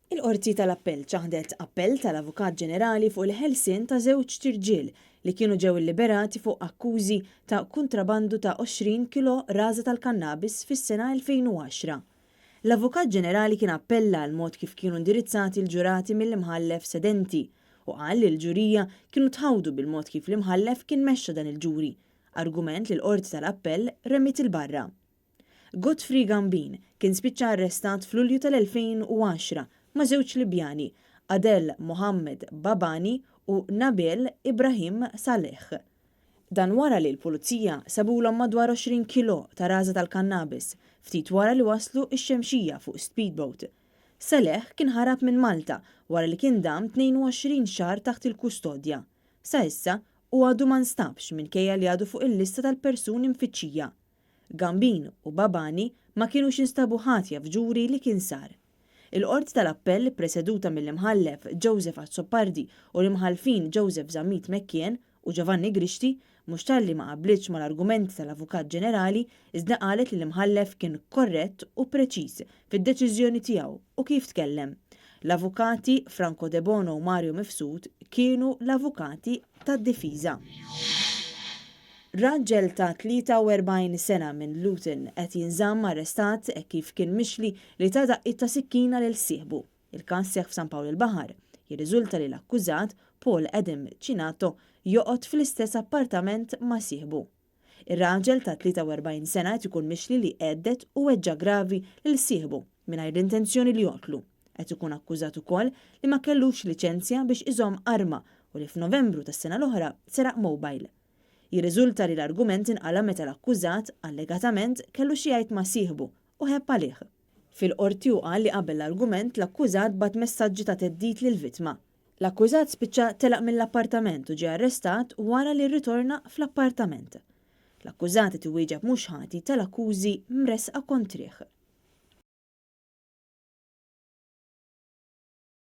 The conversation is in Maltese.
Il-Qorti tal-Appell ċaħdet appell tal-Avukat Ġenerali fuq il-ħelsien ta' żewġ tirġiel li kienu ġew illiberati fuq akkużi ta' kontrabandu ta' 20 kilo raża tal-kannabis fis-sena 2010. L-Avukat Ġenerali kien appella għal mod kif kienu indirizzati l-ġurati mill-imħallef sedenti u qal li l-ġurija kienu tħawdu bil-mod kif l-imħallef kien mexxa dan il-ġuri, argument li l-Qorti tal-Appell remmit il-barra. Godfrey Gambin kien spiċċa arrestat f'Lulju tal-2010 ma' żewġ Libjani, Adel Mohammed Babani u Nabil Ibrahim Saleh. Dan wara li l-pulizija sabulhom madwar 20 kilo ta' raża tal-kannabis, ftit wara li waslu x-xemxija fuq speedboat. Saleh kien ħarab minn Malta wara li kien dam 22 xahar taħt il-kustodja. Sa issa u għadu ma nstabx minkejja li għadu fuq il-lista tal-persuni mfittxija. Gambin u Babani ma kienux instabu ħatja f'ġuri li kien sar. Il-Qorti tal-Appell preseduta mill-imħallef Joseph Azzopardi u l-imħalfin Joseph Zammit Mekkien u Giovanni Grixti mhux talli ma qablitx mal-argumenti tal-Avukat Ġenerali iżda qalet li l-imħallef kien korrett u preċiż fid-deċiżjoni tiegħu u kif tkellem. L-avukati Franco De Bono u Mario Mifsud kienu l-avukati tad-difiża. Raġel ta' 43 sena minn Luton qed jinżamm arrestat kif kien mixli li ta' daqqit ta' sikkina lil sieħbu. Il-każ seħħ f'San Pawl il-Baħar. Jirriżulta li l-akkużat Paul Adam Cinato joqgħod fl-istess appartament ma' sieħbu. Ir-raġel ta' 43 sena qed ikun mixli li għeddet u weġġa gravi lil sieħbu mingħajr intenzjoni li joqtlu. Qed ikun akkużat ukoll li ma kellux liċenzja biex iżomm arma u li f'Novembru tas-sena l-oħra seraq mobile. Jirriżulta li l-argument inqala meta l-akkużat allegatament kellu xi jgħid ma' sieħbu u ħebb għalih. Fil-qorti u qal li qabel l-argument l-akkużat bad messaġġi ta' teddid lill-vittma. L-akkużat spiċċa telaq mill-appartament u ġie arrestat wara li rritorna fl-appartament. L-akkużat qed iwieġeb mhux ħati tal-akkużi mresqa kontrih.